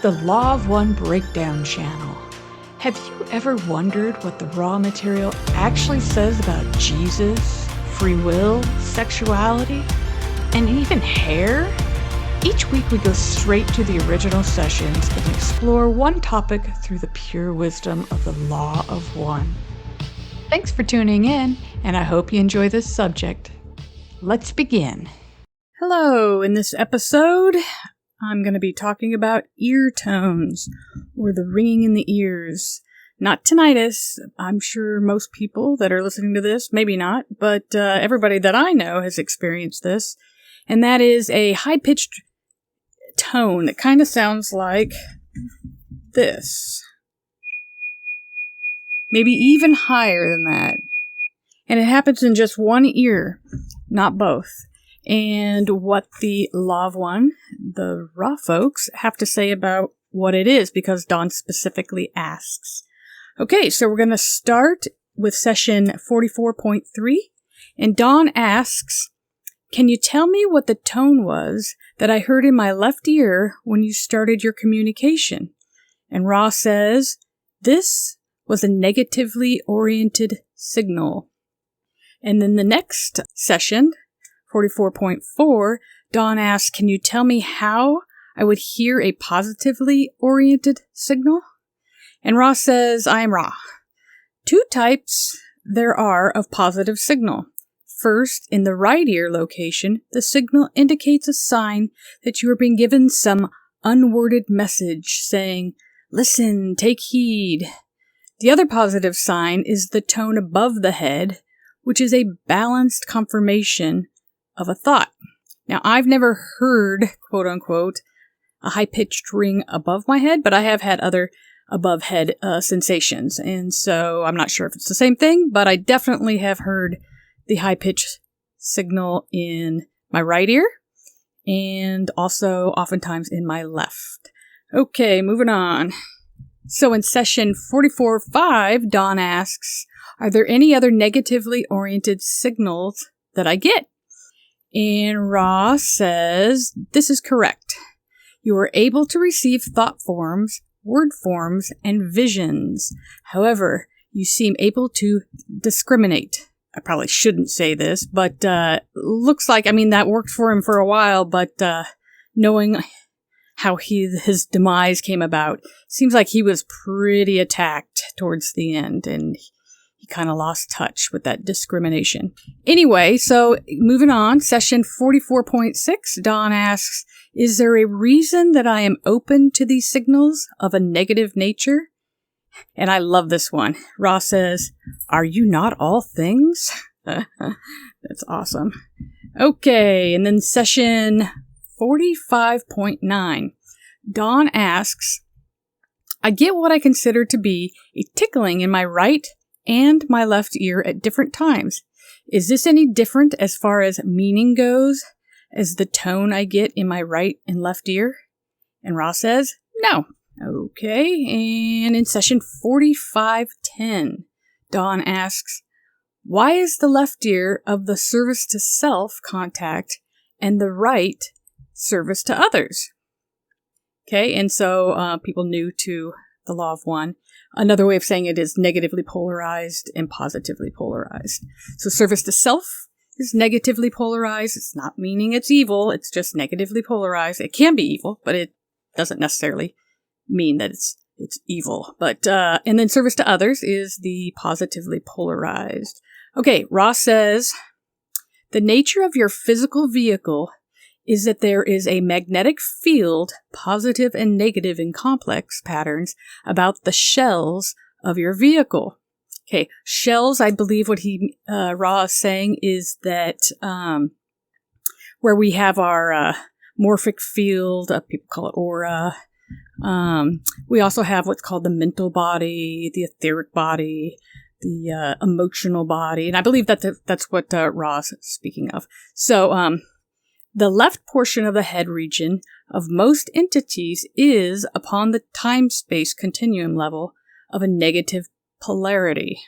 the Law of One Breakdown channel. Have you ever wondered what the raw material actually says about Jesus, free will, sexuality, and even hair? Each week we go straight to the original sessions and explore one topic through the pure wisdom of the Law of One. Thanks for tuning in, and I hope you enjoy this subject. Let's begin. Hello, in this episode, I'm going to be talking about ear tones, or the ringing in the ears. Not tinnitus. I'm sure most people that are listening to this, maybe not, but everybody that I know has experienced this. And that is a high-pitched tone that kind of sounds like this. Maybe even higher than that. And it happens in just one ear, not both. And what the Law of One, the Raw folks, have to say about what it is, because Dawn specifically asks. Okay, so we're going to start with session 44.3, and Dawn asks, can you tell me what the tone was that I heard in my left ear when you started your communication? And Ra says, this was a negatively oriented signal. And then the next session, 44.4, Dawn asks, can you tell me how I would hear a positively oriented signal? And Ra says, I am Ra. Two types there are of positive signal. First, in the right ear location, the signal indicates a sign that you are being given some unworded message saying, listen, take heed. The other positive sign is the tone above the head, which is a balanced confirmation of a thought. Now, I've never heard, quote unquote, a high-pitched ring above my head, but I have had other above head sensations. And so I'm not sure if it's the same thing, but I definitely have heard the high-pitched signal in my right ear and also oftentimes in my left. Okay, moving on. So in session 44.5, Dawn asks, are there any other negatively oriented signals that I get? And Ra says, this is correct. You are able to receive thought forms, word forms, and visions. However, you seem able to discriminate. I probably shouldn't say this, but looks like, that worked for him for a while, but knowing how his demise came about, seems like he was pretty attacked towards the end, and he kind of lost touch with that discrimination. Anyway, so moving on, session 44.6, Dawn asks, is there a reason that I am open to these signals of a negative nature? And I love this one. Ra says, are you not all things? That's awesome. Okay, and then session 45.9, Dawn asks, I get what I consider to be a tickling in my right and my left ear at different times. Is this any different as far as meaning goes as the tone I get in my right and left ear? And Ra says, no. Okay, and in session 45.10, Dawn asks, why is the left ear of the service to self contact and the right service to others? Okay, and so people new to the Law of One, another way of saying it is negatively polarized and positively polarized. So service to self is negatively polarized. It's not meaning it's evil. It's just negatively polarized. It can be evil, but it doesn't necessarily mean that it's evil. But and then service to others is the positively polarized. Okay, Ross says, the nature of your physical vehicle is that there is a magnetic field, positive and negative in complex patterns, about the shells of your vehicle. Okay, shells, I believe what Ra is saying is that where we have our morphic field, people call it aura. We also have what's called the mental body, the etheric body, the emotional body, and I believe that's what Ra is speaking of. So, the left portion of the head region of most entities is, upon the time-space continuum level, of a negative polarity.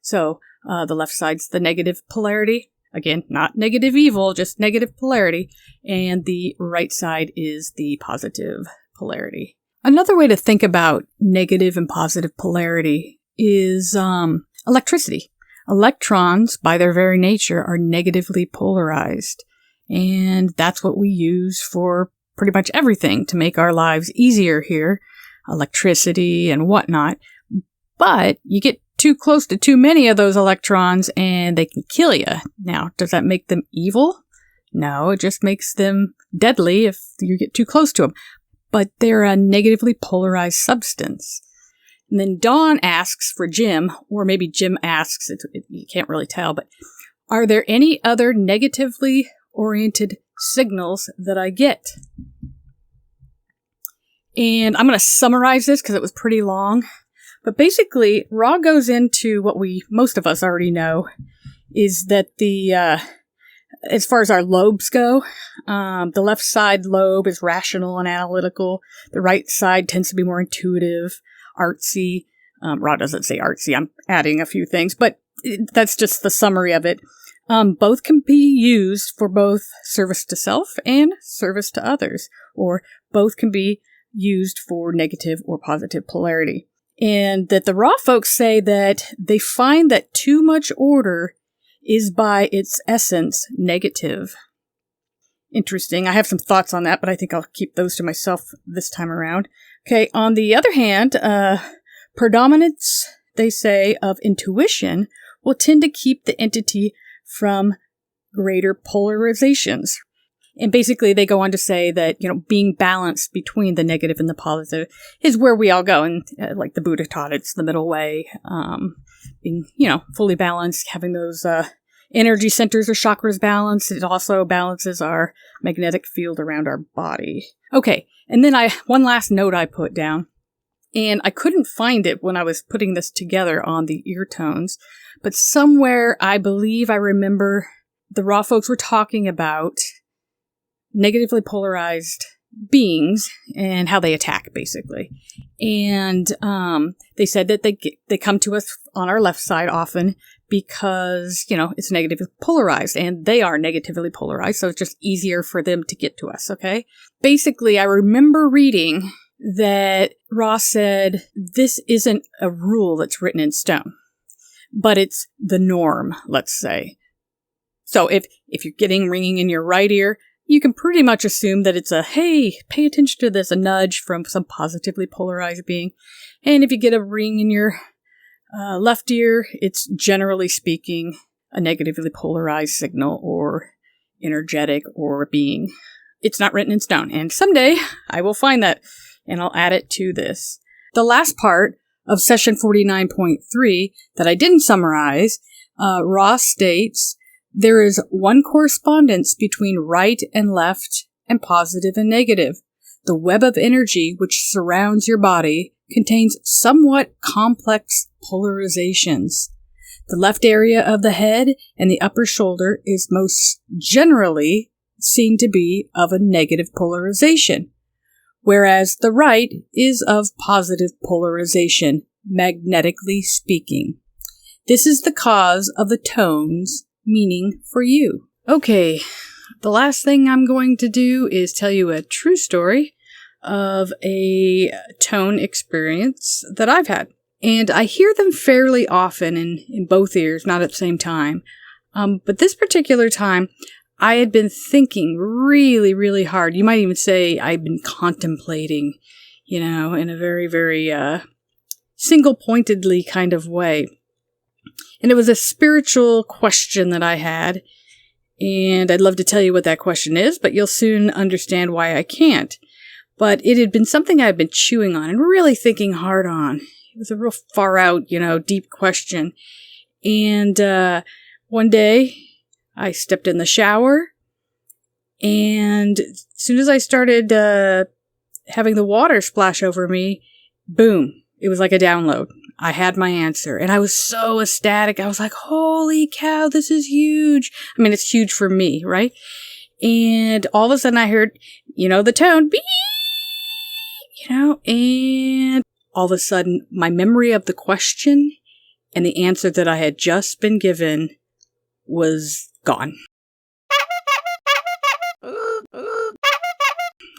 So, the left side's the negative polarity. Again, not negative evil, just negative polarity. And the right side is the positive polarity. Another way to think about negative and positive polarity is electricity. Electrons, by their very nature, are negatively polarized. And that's what we use for pretty much everything to make our lives easier here. Electricity and whatnot. But you get too close to too many of those electrons and they can kill you. Now, does that make them evil? No, it just makes them deadly if you get too close to them. But they're a negatively polarized substance. And then Dawn asks for Jim, or maybe Jim asks, you can't really tell, but are there any other negatively oriented signals that I get? And I'm going to summarize this because it was pretty long. But basically, Ra goes into what most of us already know, is that as far as our lobes go, the left side lobe is rational and analytical. The right side tends to be more intuitive, artsy. Ra doesn't say artsy. I'm adding a few things, but that's just the summary of it. Both can be used for both service to self and service to others, or both can be used for negative or positive polarity. And that the Ra folks say that they find that too much order is by its essence negative. Interesting. I have some thoughts on that, but I think I'll keep those to myself this time around. Okay, on the other hand, predominance, they say, of intuition will tend to keep the entity from greater polarizations. And basically, they go on to say that, being balanced between the negative and the positive is where we all go. And like the Buddha taught, it's the middle way. Being, fully balanced, having those energy centers or chakras balanced. It also balances our magnetic field around our body. Okay, and then one last note I put down. And I couldn't find it when I was putting this together on the ear tones. But somewhere, I believe I remember the Ra folks were talking about negatively polarized beings and how they attack, basically. And they said that they come to us on our left side often because, it's negatively polarized, and they are negatively polarized, so it's just easier for them to get to us, okay? Basically, I remember reading that Ross said, this isn't a rule that's written in stone, but it's the norm, let's say. So if you're getting ringing in your right ear, you can pretty much assume that it's a, hey, pay attention to this, a nudge from some positively polarized being. And if you get a ring in your left ear, it's generally speaking a negatively polarized signal or energetic or being. It's not written in stone. And someday I will find that and I'll add it to this. The last part of session 49.3 that I didn't summarize, Ross states, there is one correspondence between right and left and positive and negative. The web of energy which surrounds your body contains somewhat complex polarizations. The left area of the head and the upper shoulder is most generally seen to be of a negative polarization, whereas the right is of positive polarization, magnetically speaking. This is the cause of the tones meaning for you. Okay, the last thing I'm going to do is tell you a true story of a tone experience that I've had. And I hear them fairly often in both ears, not at the same time. But this particular time, I had been thinking really, really hard. You might even say I'd been contemplating, in a very, very single-pointedly kind of way. And it was a spiritual question that I had. And I'd love to tell you what that question is, but you'll soon understand why I can't. But it had been something I'd been chewing on and really thinking hard on. It was a real far out, deep question. And one day, I stepped in the shower, and as soon as I started having the water splash over me, boom, it was like a download. I had my answer, and I was so ecstatic. I was like, holy cow, this is huge. I mean, it's huge for me, right? And all of a sudden I heard, the tone, beep, and all of a sudden my memory of the question and the answer that I had just been given was gone.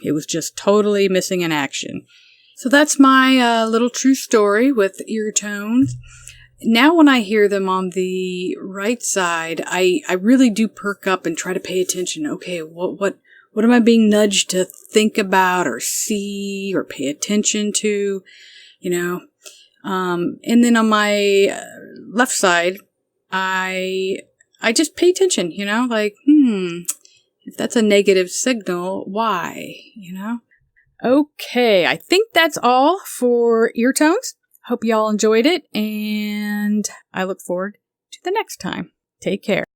It was just totally missing in action. So that's my little true story with ear tones. Now when I hear them on the right side, I really do perk up and try to pay attention. Okay, what am I being nudged to think about or see or pay attention to? And then on my left side, I just pay attention, like, if that's a negative signal, why, Okay, I think that's all for ear tones. Hope y'all enjoyed it, and I look forward to the next time. Take care.